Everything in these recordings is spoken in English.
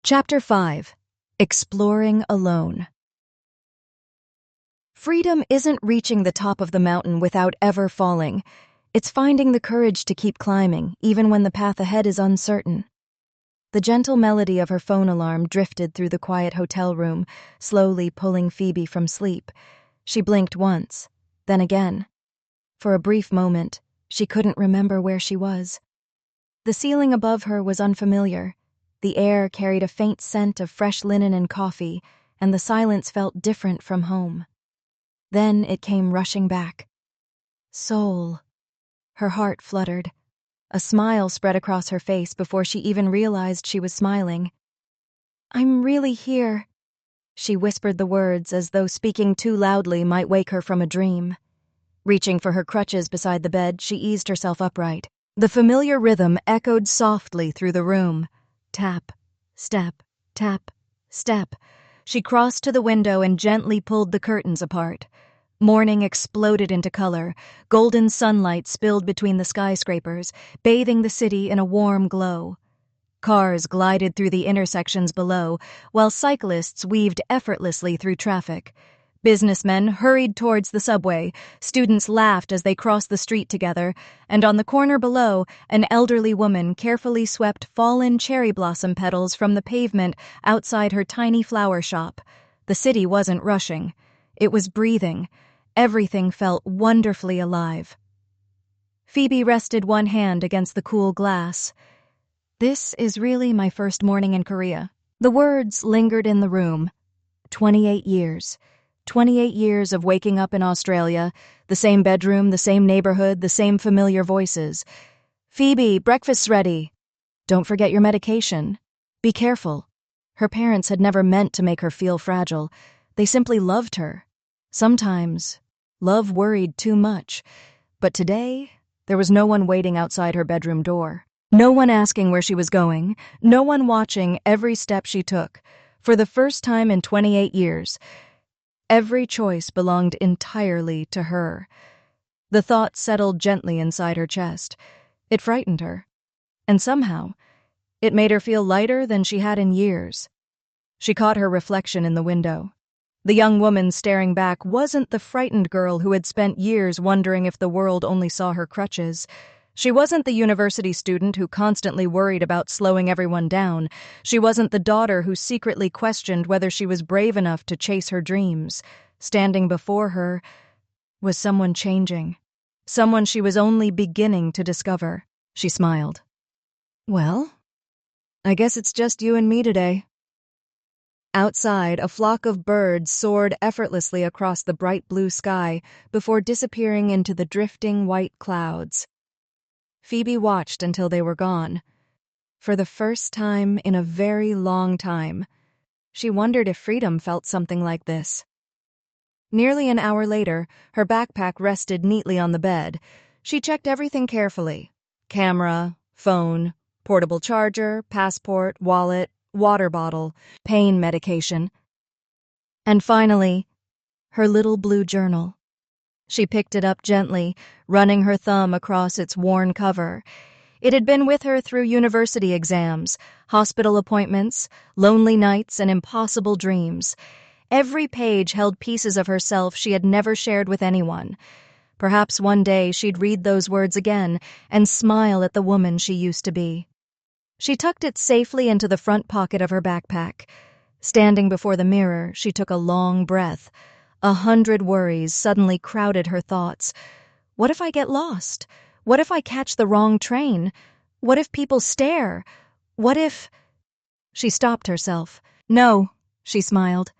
Chapter 5. Exploring Alone. Freedom isn't reaching the top of the mountain without ever falling. It's finding the courage to keep climbing, even when the path ahead is uncertain. The gentle melody of her phone alarm drifted through the quiet hotel room, slowly pulling Phoebe from sleep. She blinked once, then again. For a brief moment, she couldn't remember where she was. The ceiling above her was unfamiliar. The air carried a faint scent of fresh linen and coffee, and the silence felt different from home. Then it came rushing back. Seoul. Her heart fluttered. A smile spread across her face before she even realized she was smiling. "I'm really here." She whispered the words as though speaking too loudly might wake her from a dream. Reaching for her crutches beside the bed, she eased herself upright. The familiar rhythm echoed softly through the room. Tap, step, tap, step. She crossed to the window and gently pulled the curtains apart. Morning exploded into color. Golden sunlight spilled between the skyscrapers, bathing the city in a warm glow. Cars glided through the intersections below, while cyclists weaved effortlessly through traffic. Businessmen hurried towards the subway, students laughed as they crossed the street together, and on the corner below, an elderly woman carefully swept fallen cherry blossom petals from the pavement outside her tiny flower shop. The city wasn't rushing. It was breathing. Everything felt wonderfully alive. Phoebe rested one hand against the cool glass. "This is really my first morning in Korea." The words lingered in the room. 28 years. 28 years of waking up in Australia, the same bedroom, the same neighborhood, the same familiar voices. "Phoebe, breakfast's ready. Don't forget your medication. Be careful." Her parents had never meant to make her feel fragile. They simply loved her. Sometimes, love worried too much. But today, there was no one waiting outside her bedroom door. No one asking where she was going. No one watching every step she took. For the first time in 28 years, every choice belonged entirely to her. The thought settled gently inside her chest. It frightened her. And somehow, it made her feel lighter than she had in years. She caught her reflection in the window. The young woman staring back wasn't the frightened girl who had spent years wondering if the world only saw her crutches. She wasn't the university student who constantly worried about slowing everyone down. She wasn't the daughter who secretly questioned whether she was brave enough to chase her dreams. Standing before her was someone changing. Someone she was only beginning to discover. She smiled. "Well, I guess it's just you and me today." Outside, a flock of birds soared effortlessly across the bright blue sky before disappearing into the drifting white clouds. Phoebe watched until they were gone. For the first time in a very long time, she wondered if freedom felt something like this. Nearly an hour later, her backpack rested neatly on the bed. She checked everything carefully. Camera, phone, portable charger, passport, wallet, water bottle, pain medication. And finally, her little blue journal. She picked it up gently, running her thumb across its worn cover. It had been with her through university exams, hospital appointments, lonely nights, and impossible dreams. Every page held pieces of herself she had never shared with anyone. Perhaps one day she'd read those words again and smile at the woman she used to be. She tucked it safely into the front pocket of her backpack. Standing before the mirror, she took a long breath. 100 worries suddenly crowded her thoughts. What if I get lost? What if I catch the wrong train? What if people stare? What if... She stopped herself. "No," she smiled.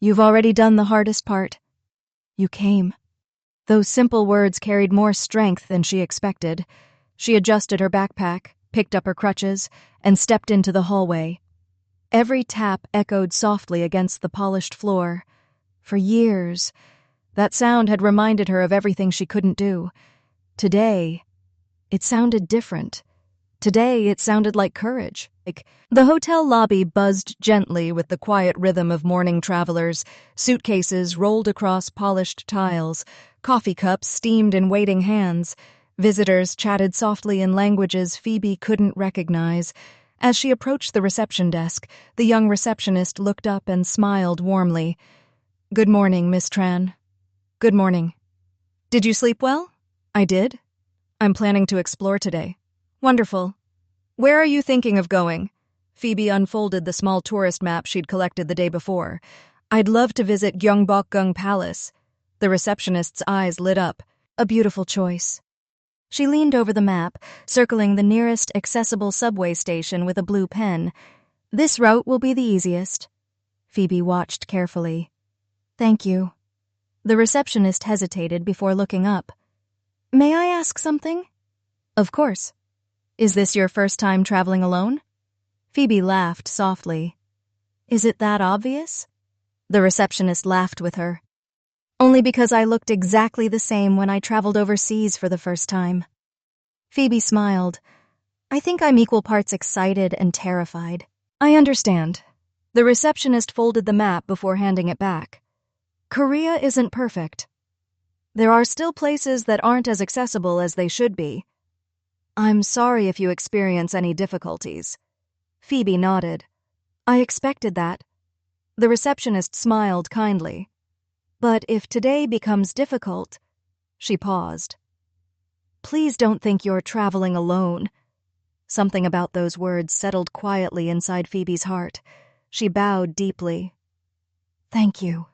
"You've already done the hardest part. You came." Those simple words carried more strength than she expected. She adjusted her backpack, picked up her crutches, and stepped into the hallway. Every tap echoed softly against the polished floor. For years, that sound had reminded her of everything she couldn't do. Today, it sounded different. Today, it sounded like courage. The hotel lobby buzzed gently with the quiet rhythm of morning travelers. Suitcases rolled across polished tiles. Coffee cups steamed in waiting hands. Visitors chatted softly in languages Phoebe couldn't recognize. As she approached the reception desk, the young receptionist looked up and smiled warmly. "Good morning, Miss Tran." "Good morning. Did you sleep well?" "I did. I'm planning to explore today." "Wonderful. Where are you thinking of going?" Phoebe unfolded the small tourist map she'd collected the day before. "I'd love to visit Gyeongbokgung Palace." The receptionist's eyes lit up. "A beautiful choice." She leaned over the map, circling the nearest accessible subway station with a blue pen. "This route will be the easiest." Phoebe watched carefully. "Thank you." The receptionist hesitated before looking up. "May I ask something?" "Of course. Is this your first time traveling alone?" Phoebe laughed softly. "Is it that obvious?" The receptionist laughed with her. "Only because I looked exactly the same when I traveled overseas for the first time." Phoebe smiled. "I think I'm equal parts excited and terrified." "I understand." The receptionist folded the map before handing it back. "Korea isn't perfect. There are still places that aren't as accessible as they should be. I'm sorry if you experience any difficulties." Phoebe nodded. "I expected that." The receptionist smiled kindly. "But if today becomes difficult—" She paused. "Please don't think you're traveling alone." Something about those words settled quietly inside Phoebe's heart. She bowed deeply. "Thank you."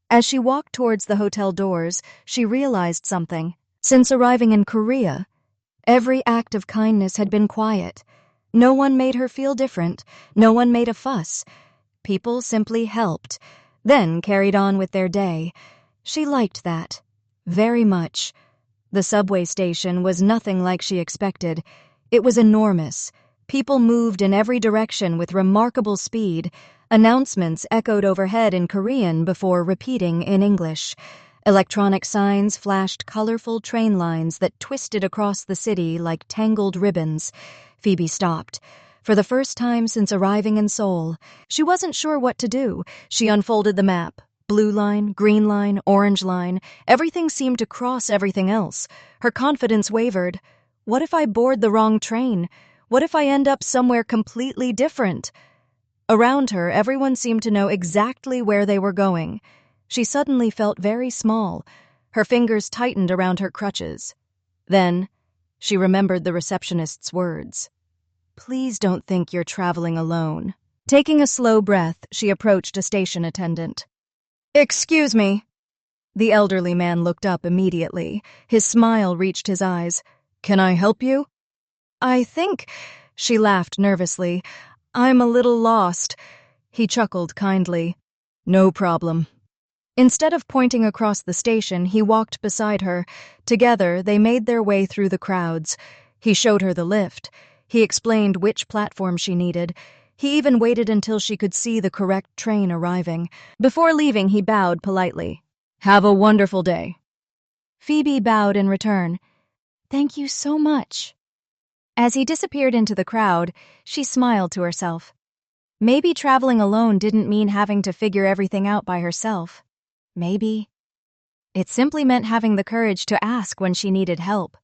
As she walked towards the hotel doors, she realized something. Since arriving in Korea, every act of kindness had been quiet. No one made her feel different. No one made a fuss. People simply helped, then carried on with their day. She liked that. Very much. The subway station was nothing like she expected. It was enormous. People moved in every direction with remarkable speed. Announcements echoed overhead in Korean before repeating in English. Electronic signs flashed colorful train lines that twisted across the city like tangled ribbons. Phoebe stopped. For the first time since arriving in Seoul, she wasn't sure what to do. She unfolded the map. Blue line, green line, orange line. Everything seemed to cross everything else. Her confidence wavered. What if I board the wrong train? What if I end up somewhere completely different? Around her, everyone seemed to know exactly where they were going. She suddenly felt very small. Her fingers tightened around her crutches. Then, she remembered the receptionist's words. "Please don't think you're traveling alone." Taking a slow breath, she approached a station attendant. "Excuse me." The elderly man looked up immediately. His smile reached his eyes. "Can I help you?" "I think," she laughed nervously, "I'm a little lost." He chuckled kindly. "No problem." Instead of pointing across the station, he walked beside her. Together, they made their way through the crowds. He showed her the lift. He explained which platform she needed. He even waited until she could see the correct train arriving. Before leaving, he bowed politely. "Have a wonderful day." Phoebe bowed in return. "Thank you so much." As he disappeared into the crowd, she smiled to herself. Maybe traveling alone didn't mean having to figure everything out by herself. Maybe it simply meant having the courage to ask when she needed help.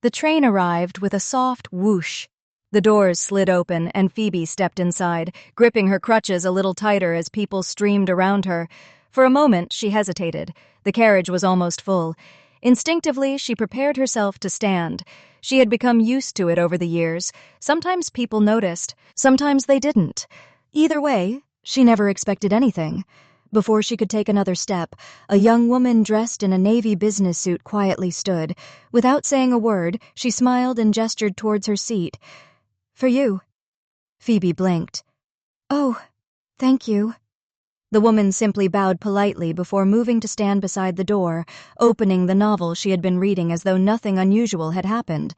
The train arrived with a soft whoosh. The doors slid open and Phoebe stepped inside, gripping her crutches a little tighter as people streamed around her. For a moment, she hesitated. The carriage was almost full. Instinctively, she prepared herself to stand. She had become used to it over the years. Sometimes people noticed, sometimes they didn't. Either way, she never expected anything. Before she could take another step, a young woman dressed in a navy business suit quietly stood. Without saying a word, she smiled and gestured towards her seat. "For you." Phoebe blinked. "Oh, thank you." The woman simply bowed politely before moving to stand beside the door, opening the novel she had been reading as though nothing unusual had happened.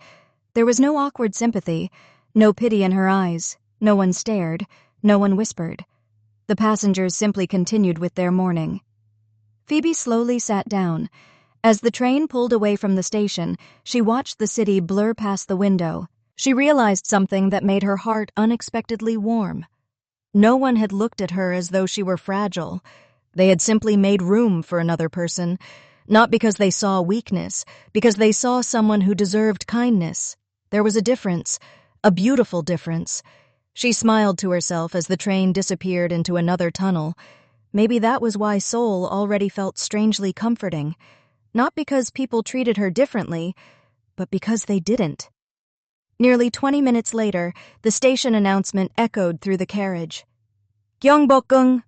There was no awkward sympathy, no pity in her eyes. No one stared, no one whispered. The passengers simply continued with their morning. Phoebe slowly sat down. As the train pulled away from the station, she watched the city blur past the window. She realized something that made her heart unexpectedly warm. No one had looked at her as though she were fragile. They had simply made room for another person, not because they saw weakness, because they saw someone who deserved kindness. There was a difference, A beautiful difference. She smiled to herself as the train disappeared into another tunnel. Maybe that was why Seoul already felt strangely comforting. Not because people treated her differently, but because they didn't. Nearly 20 minutes later, the station announcement echoed through the carriage. Gyeongbokgung!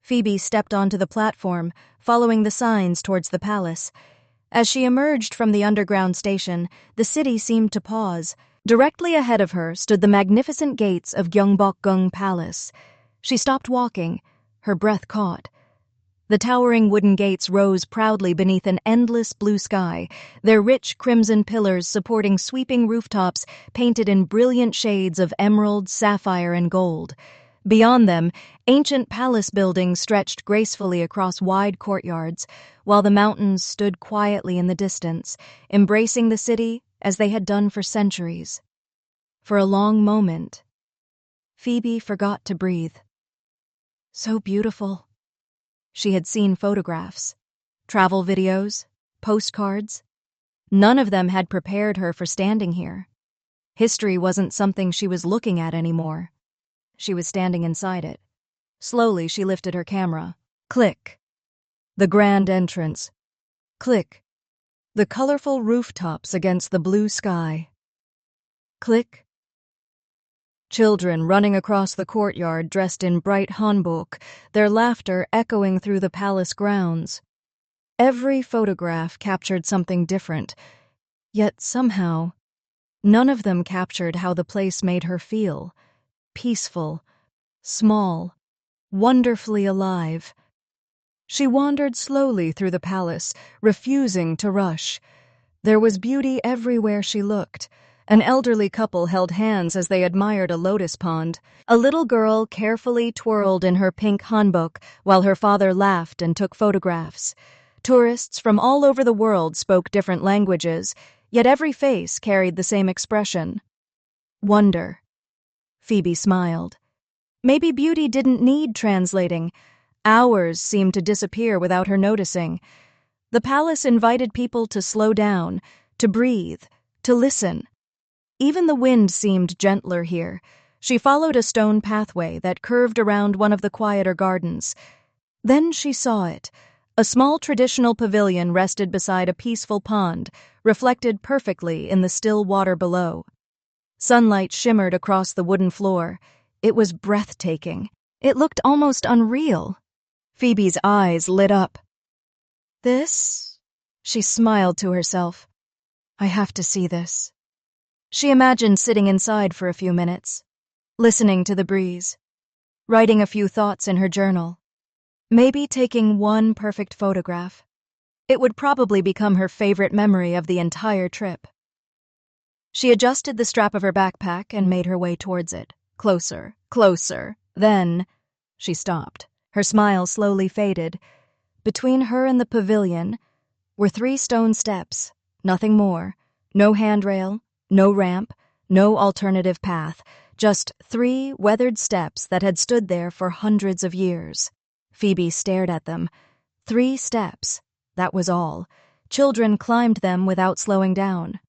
Phoebe stepped onto the platform, following the signs towards the palace. As she emerged from the underground station, the city seemed to pause. Directly ahead of her stood the magnificent gates of Gyeongbokgung Palace. She stopped walking, her breath caught. The towering wooden gates rose proudly beneath an endless blue sky, their rich crimson pillars supporting sweeping rooftops painted in brilliant shades of emerald, sapphire, and gold. Beyond them, ancient palace buildings stretched gracefully across wide courtyards, while the mountains stood quietly in the distance, embracing the city as they had done for centuries. For a long moment, Phoebe forgot to breathe. So beautiful. She had seen photographs, travel videos, postcards. None of them had prepared her for standing here. History wasn't something she was looking at anymore. She was standing inside it. Slowly, she lifted her camera. Click. The grand entrance. Click. The colorful rooftops against the blue sky. Click. Children running across the courtyard dressed in bright hanbok, their laughter echoing through the palace grounds. Every photograph captured something different, yet somehow, none of them captured how the place made her feel. Peaceful, small, wonderfully alive. She wandered slowly through the palace, refusing to rush. There was beauty everywhere she looked. An elderly couple held hands as they admired a lotus pond. A little girl carefully twirled in her pink hanbok while her father laughed and took photographs. Tourists from all over the world spoke different languages, yet every face carried the same expression. Wonder. Phoebe smiled. Maybe beauty didn't need translating. Hours seemed to disappear without her noticing. The palace invited people to slow down, to breathe, to listen. Even the wind seemed gentler here. She followed a stone pathway that curved around one of the quieter gardens. Then she saw it. A small traditional pavilion rested beside a peaceful pond, reflected perfectly in the still water below. Sunlight shimmered across the wooden floor. It was breathtaking. It looked almost unreal. Phoebe's eyes lit up. This? She smiled to herself. I have to see this. She imagined sitting inside for a few minutes, listening to the breeze, writing a few thoughts in her journal, maybe taking one perfect photograph. It would probably become her favorite memory of the entire trip. She adjusted the strap of her backpack and made her way towards it. Closer, closer. Then she stopped. Her smile slowly faded. Between her and the pavilion were 3 stone steps, nothing more. No handrail, no ramp, no alternative path. Just 3 weathered steps that had stood there for hundreds of years. Phoebe stared at them. 3 steps, that was all. Children climbed them without slowing down.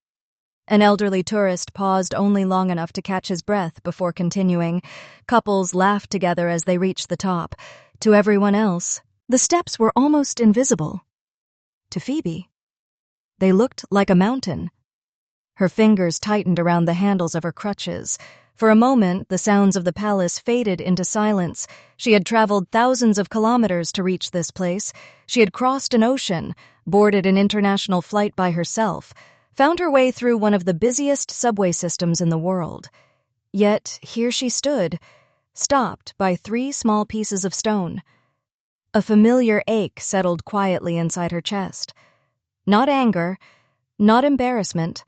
An elderly tourist paused only long enough to catch his breath before continuing. Couples laughed together as they reached the top. To everyone else, the steps were almost invisible. To Phoebe, they looked like a mountain. Her fingers tightened around the handles of her crutches. For a moment, the sounds of the palace faded into silence. She had traveled thousands of kilometers to reach this place. She had crossed an ocean, boarded an international flight by herself, found her way through one of the busiest subway systems in the world. Yet here she stood, stopped by 3 small pieces of stone. A familiar ache settled quietly inside her chest. Not anger, not embarrassment,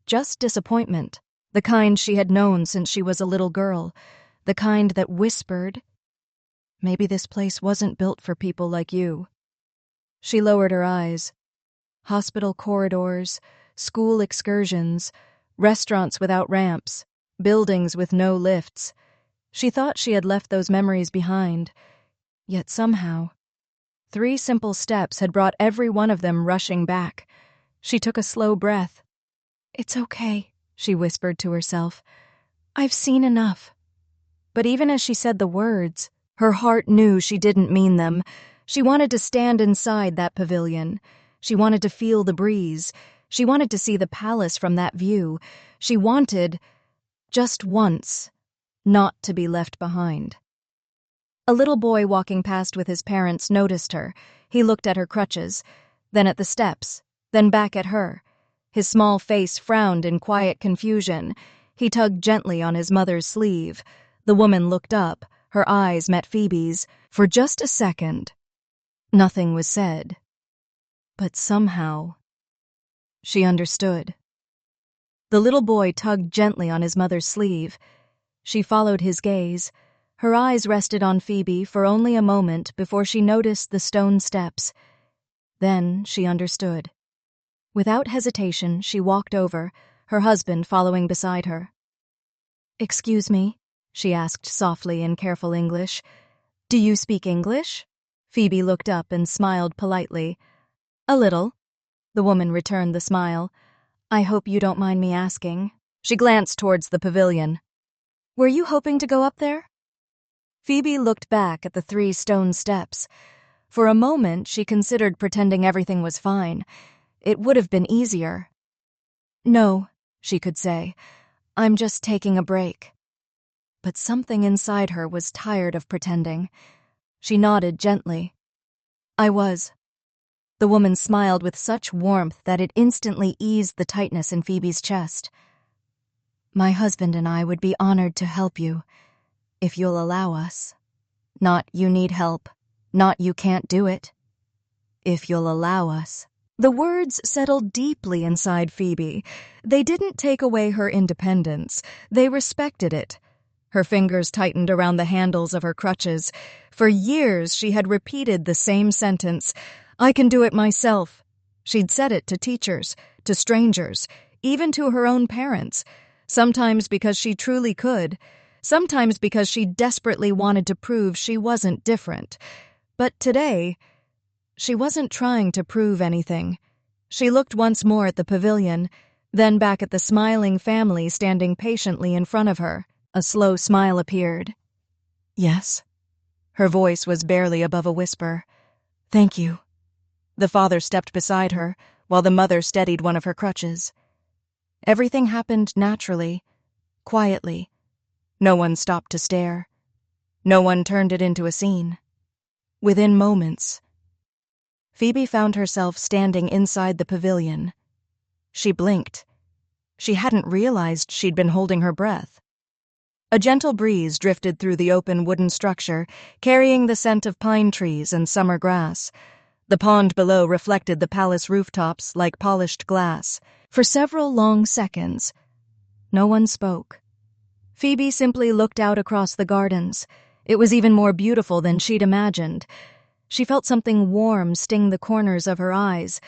just disappointment. The kind she had known since she was a little girl. The kind that whispered, "Maybe this place wasn't built for people like you." She lowered her eyes. Hospital corridors, school excursions, restaurants without ramps, buildings with no lifts. She thought she had left those memories behind. Yet somehow, 3 simple steps had brought every one of them rushing back. She took a slow breath. "It's okay," she whispered to herself. I've seen enough. But even as she said the words, her heart knew she didn't mean them. She wanted to stand inside that pavilion. She wanted to feel the breeze. She wanted to see the palace from that view. She wanted, just once, not to be left behind. A little boy walking past with his parents noticed her. He looked at her crutches, then at the steps, then back at her. His small face frowned in quiet confusion. He tugged gently on his mother's sleeve. The woman looked up. Her eyes met Phoebe's. For just a second, nothing was said. But somehow, she understood. The little boy tugged gently on his mother's sleeve. She followed his gaze. Her eyes rested on Phoebe for only a moment before she noticed the stone steps. Then she understood. Without hesitation, she walked over, her husband following beside her. "Excuse me," she asked softly in careful English. "Do you speak English?" Phoebe looked up and smiled politely. "A little." The woman returned the smile. "I hope you don't mind me asking." She glanced towards the pavilion. "Were you hoping to go up there?" Phoebe looked back at the 3 stone steps. For a moment, she considered pretending everything was fine. It would have been easier. "No," she could say. "I'm just taking a break." But something inside her was tired of pretending. She nodded gently. "I was." The woman smiled with such warmth that it instantly eased the tightness in Phoebe's chest. "My husband and I would be honored to help you, if you'll allow us. Not you need help, not you can't do it. If you'll allow us." The words settled deeply inside Phoebe. They didn't take away her independence. They respected it. Her fingers tightened around the handles of her crutches. For years she had repeated the same sentence, "I can do it myself." She'd said it to teachers, to strangers, even to her own parents, sometimes because she truly could, sometimes because she desperately wanted to prove she wasn't different. But today, she wasn't trying to prove anything. She looked once more at the pavilion, then back at the smiling family standing patiently in front of her. A slow smile appeared. "Yes?" Her voice was barely above a whisper. "Thank you." The father stepped beside her, while the mother steadied one of her crutches. Everything happened naturally, quietly. No one stopped to stare. No one turned it into a scene. Within moments, Phoebe found herself standing inside the pavilion. She blinked. She hadn't realized she'd been holding her breath. A gentle breeze drifted through the open wooden structure, carrying the scent of pine trees and summer grass. The pond below reflected the palace rooftops like polished glass. For several long seconds, no one spoke. Phoebe simply looked out across the gardens. It was even more beautiful than she'd imagined. She felt something warm sting the corners of her eyes.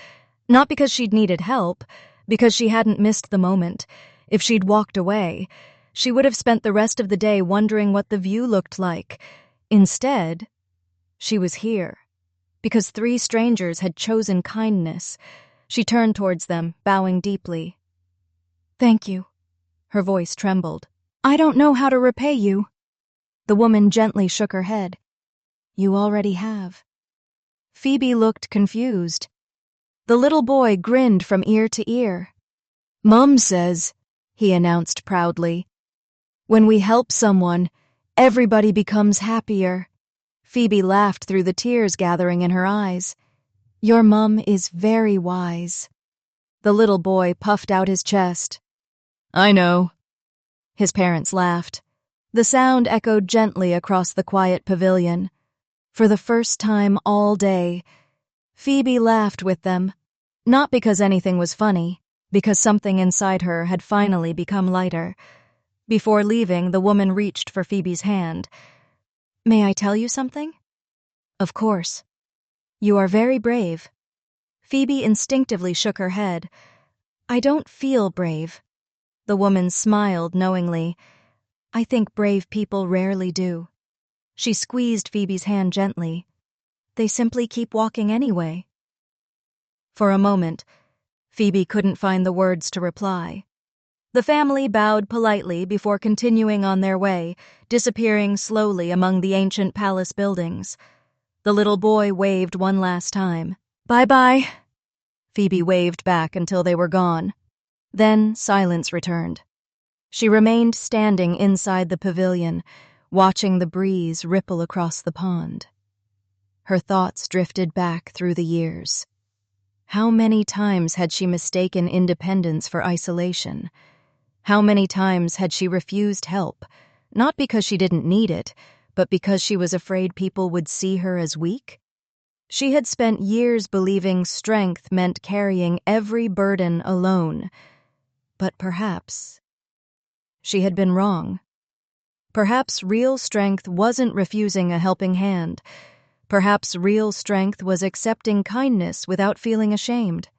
Not because she'd needed help, because she hadn't missed the moment. If she'd walked away, she would have spent the rest of the day wondering what the view looked like. Instead, she was here, because 3 strangers had chosen kindness. She turned towards them, bowing deeply. "Thank you." Her voice trembled. "I don't know how to repay you." The woman gently shook her head. "You already have." Phoebe looked confused. The little boy grinned from ear to ear. "Mom says," he announced proudly, "when we help someone, everybody becomes happier." Phoebe laughed through the tears gathering in her eyes. "Your mum is very wise." The little boy puffed out his chest. "I know." His parents laughed. The sound echoed gently across the quiet pavilion. For the first time all day, Phoebe laughed with them, not because anything was funny, because something inside her had finally become lighter. Before leaving, the woman reached for Phoebe's hand. "May I tell you something?" "Of course." "You are very brave." Phoebe instinctively shook her head. "I don't feel brave." The woman smiled knowingly. "I think brave people rarely do." She squeezed Phoebe's hand gently. "They simply keep walking anyway." For a moment, Phoebe couldn't find the words to reply. The family bowed politely before continuing on their way, disappearing slowly among the ancient palace buildings. The little boy waved one last time. "Bye-bye." Phoebe waved back until they were gone. Then silence returned. She remained standing inside the pavilion, watching the breeze ripple across the pond. Her thoughts drifted back through the years. How many times had she mistaken independence for isolation? How many times had she refused help, not because she didn't need it, but because she was afraid people would see her as weak? She had spent years believing strength meant carrying every burden alone. But perhaps she had been wrong. Perhaps real strength wasn't refusing a helping hand. Perhaps real strength was accepting kindness without feeling ashamed.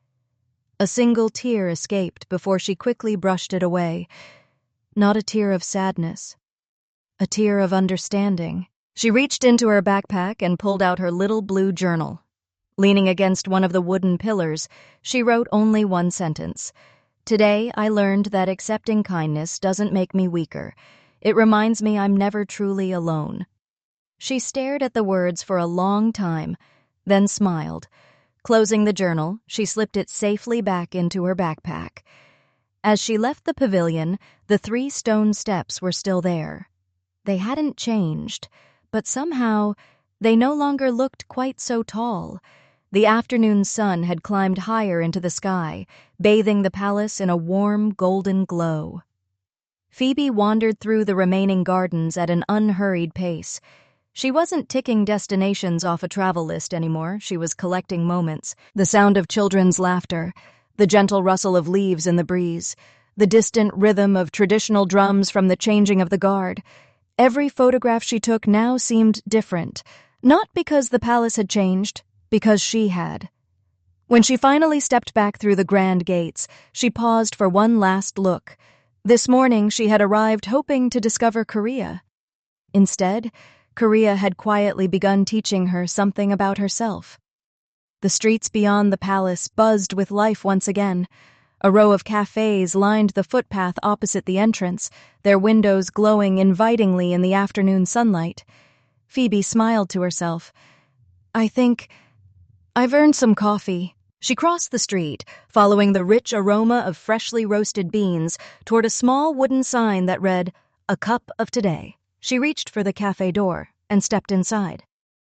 A single tear escaped before she quickly brushed it away. Not a tear of sadness. A tear of understanding. She reached into her backpack and pulled out her little blue journal. Leaning against one of the wooden pillars, she wrote only one sentence. "Today I learned that accepting kindness doesn't make me weaker. It reminds me I'm never truly alone." She stared at the words for a long time, then smiled. Closing the journal, she slipped it safely back into her backpack. As she left the pavilion, the 3 stone steps were still there. They hadn't changed, but somehow they no longer looked quite so tall. The afternoon sun had climbed higher into the sky, bathing the palace in a warm, golden glow. Phoebe wandered through the remaining gardens at an unhurried pace. She wasn't ticking destinations off a travel list anymore, she was collecting moments. The sound of children's laughter, the gentle rustle of leaves in the breeze, the distant rhythm of traditional drums from the changing of the guard. Every photograph she took now seemed different, not because the palace had changed, because she had. When she finally stepped back through the grand gates, she paused for one last look. This morning she had arrived hoping to discover Korea. Instead, Korea had quietly begun teaching her something about herself. The streets beyond the palace buzzed with life once again. A row of cafes lined the footpath opposite the entrance, their windows glowing invitingly in the afternoon sunlight. Phoebe smiled to herself. "I think I've earned some coffee." She crossed the street, following the rich aroma of freshly roasted beans toward a small wooden sign that read, "A cup of today." She reached for the cafe door and stepped inside.